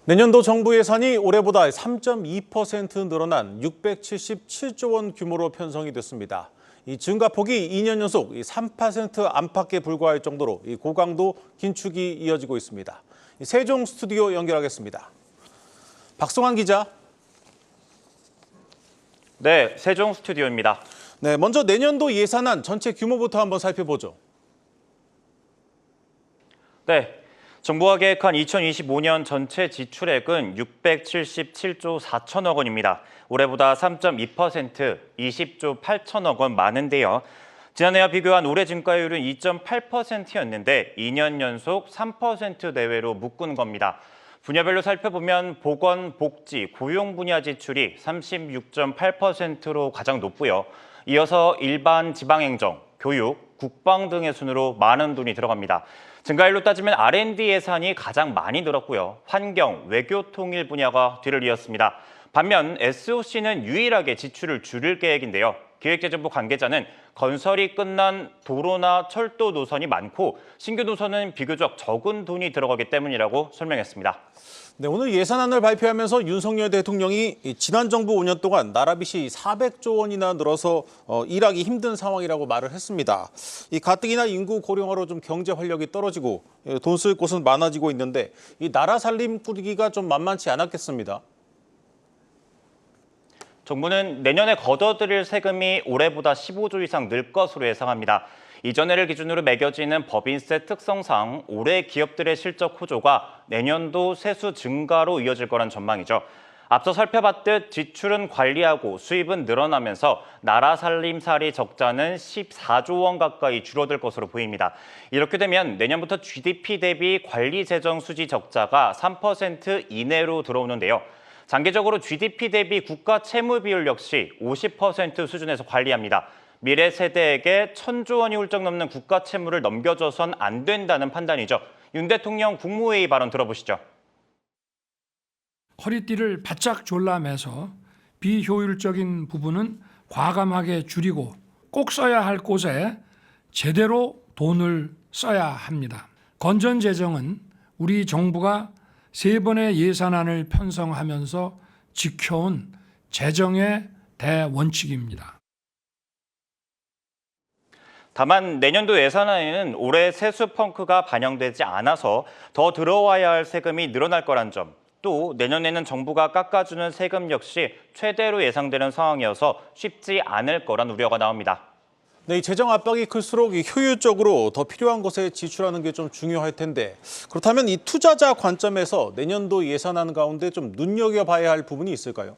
내년도 정부 예산이 올해보다 3.2% 늘어난 677조 원 규모로 편성이 됐습니다. 이 증가폭이 2년 연속 3% 안팎에 불과할 정도로 고강도 긴축이 이어지고 있습니다. 세종 스튜디오 연결하겠습니다. 박성환 기자. 네, 세종 스튜디오입니다. 네, 먼저 내년도 예산안 전체 규모부터 한번 살펴보죠. 네, 정부가 계획한 2025년 전체 지출액은 677조 4천억 원입니다. 올해보다 3.2%, 20조 8천억 원 많은데요. 지난해와 비교한 올해 증가율은 2.8%였는데 2년 연속 3% 내외로 묶은 겁니다. 분야별로 살펴보면 보건, 복지, 고용 분야 지출이 36.8%로 가장 높고요. 이어서 일반 지방행정, 교육, 국방 등의 순으로 많은 돈이 들어갑니다. 증가율로 따지면 R&D 예산이 가장 많이 늘었고요. 환경, 외교 통일 분야가 뒤를 이었습니다. 반면 SOC는 유일하게 지출을 줄일 계획인데요. 기획재정부 관계자는 건설이 끝난 도로나 철도 노선이 많고 신규 노선은 비교적 적은 돈이 들어가기 때문이라고 설명했습니다. 네, 오늘 예산안을 발표하면서 윤석열 대통령이 지난 정부 5년 동안 나라빚이 400조 원이나 늘어서 일하기 힘든 상황이라고 말을 했습니다. 이 가뜩이나 인구 고령화로 좀 경제 활력이 떨어지고 돈 쓸 곳은 많아지고 있는데 이 나라 살림 꾸리기가 좀 만만치 않았겠습니다. 정부는 내년에 걷어들일 세금이 올해보다 15조 이상 늘 것으로 예상합니다. 이전해를 기준으로 매겨지는 법인세 특성상 올해 기업들의 실적 호조가 내년도 세수 증가로 이어질 거란 전망이죠. 앞서 살펴봤듯 지출은 관리하고 수입은 늘어나면서 나라 살림살이 적자는 14조 원 가까이 줄어들 것으로 보입니다. 이렇게 되면 내년부터 GDP 대비 관리 재정 수지 적자가 3% 이내로 들어오는데요. 장기적으로 GDP 대비 국가 채무 비율 역시 50% 수준에서 관리합니다. 미래 세대에게 1,000조 원이 훌쩍 넘는 국가 채무를 넘겨줘선 안 된다는 판단이죠. 윤 대통령 국무회의 발언 들어보시죠. 허리띠를 바짝 졸라매서 비효율적인 부분은 과감하게 줄이고 꼭 써야 할 곳에 제대로 돈을 써야 합니다. 건전재정은 우리 정부가 3번의 예산안을 편성하면서 지켜온 재정의 대원칙입니다. 다만 내년도 예산안에는 올해 세수 펑크가 반영되지 않아서 더 들어와야 할 세금이 늘어날 거란 점, 또 내년에는 정부가 깎아주는 세금 역시 최대로 예상되는 상황이어서 쉽지 않을 거란 우려가 나옵니다. 네, 이 재정 압박이 클수록 효율적으로 더 필요한 곳에 지출하는 게 좀 중요할 텐데 그렇다면 이 투자자 관점에서 내년도 예산안 가운데 좀 눈여겨봐야 할 부분이 있을까요?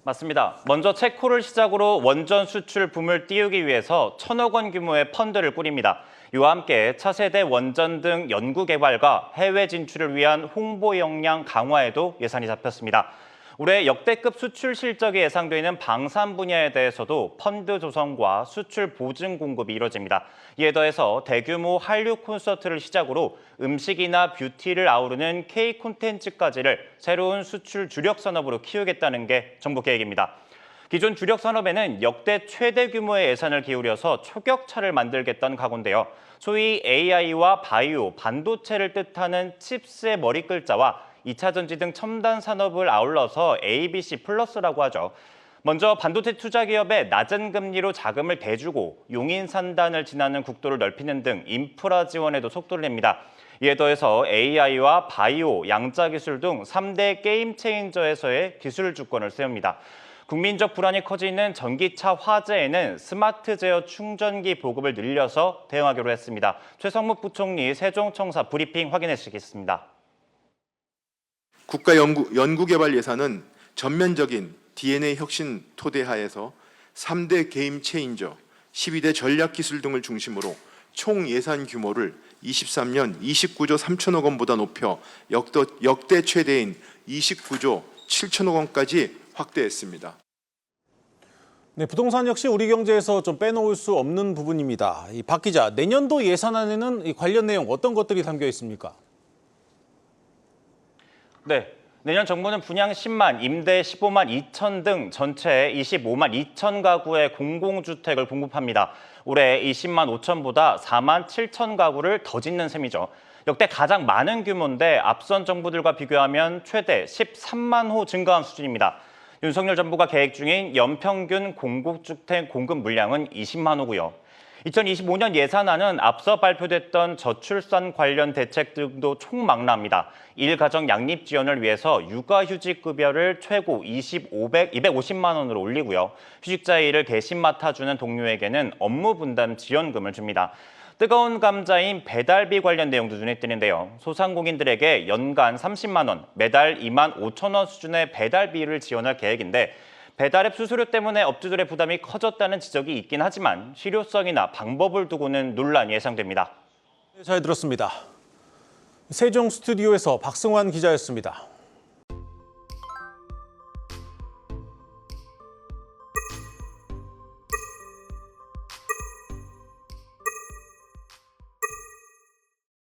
맞습니다. 먼저 체코를 시작으로 원전 수출 붐을 띄우기 위해서 1,000억 원 규모의 펀드를 꾸립니다. 이와 함께 차세대 원전 등 연구 개발과 해외 진출을 위한 홍보 역량 강화에도 예산이 잡혔습니다. 올해 역대급 수출 실적이 예상되는 방산 분야에 대해서도 펀드 조성과 수출 보증 공급이 이뤄집니다. 이에 더해서 대규모 한류 콘서트를 시작으로 음식이나 뷰티를 아우르는 K 콘텐츠까지를 새로운 수출 주력 산업으로 키우겠다는 게 정부 계획입니다. 기존 주력 산업에는 역대 최대 규모의 예산을 기울여서 초격차를 만들겠다는 각오인데요. 소위 AI와 바이오, 반도체를 뜻하는 칩스의 머리 글자와 2차 전지 등 첨단 산업을 아울러서 ABC 플러스라고 하죠. 먼저 반도체 투자 기업에 낮은 금리로 자금을 대주고 용인 산단을 지나는 국도를 넓히는 등 인프라 지원에도 속도를 냅니다. 이에 더해서 AI와 바이오, 양자 기술 등 3대 게임 체인저에서의 기술 주권을 세웁니다. 국민적 불안이 커지는 전기차 화재에는 스마트 제어 충전기 보급을 늘려서 대응하기로 했습니다. 최성묵 부총리 세종청사 브리핑 확인해 주시겠습니다. 국가 연구개발 예산은 전면적인 DNA 혁신 토대하에서 3대 게임 체인저, 12대 전략기술 등을 중심으로 총 예산 규모를 23년 29조 3천억 원보다 높여 역대 최대인 29조 7천억 원까지 확대했습니다. 네, 부동산 역시 우리 경제에서 좀 빼놓을 수 없는 부분입니다. 이 박 기자, 내년도 예산안에는 이 관련 내용 어떤 것들이 담겨 있습니까? 네, 내년 정부는 분양 10만, 임대 15만 2천 등 전체 25만 2천 가구의 공공주택을 공급합니다. 올해 20만 5천보다 4만 7천 가구를 더 짓는 셈이죠. 역대 가장 많은 규모인데 앞선 정부들과 비교하면 최대 13만 호 증가한 수준입니다. 윤석열 정부가 계획 중인 연평균 공급주택 공급 물량은 20만 호고요. 2025년 예산안은 앞서 발표됐던 저출산 관련 대책 등도 총망라합니다. 1가정 양립 지원을 위해서 육아휴직급여를 최고 250만 원으로 올리고요. 휴직자의 일을 대신 맡아주는 동료에게는 업무 분담 지원금을 줍니다. 뜨거운 감자인 배달비 관련 내용도 눈에 띄는데요. 소상공인들에게 연간 30만 원, 매달 2만 5천 원 수준의 배달비를 지원할 계획인데 배달앱 수수료 때문에 업주들의 부담이 커졌다는 지적이 있긴 하지만 실효성이나 방법을 두고는 논란이 예상됩니다. 잘 들었습니다. 세종 스튜디오에서 박승환 기자였습니다.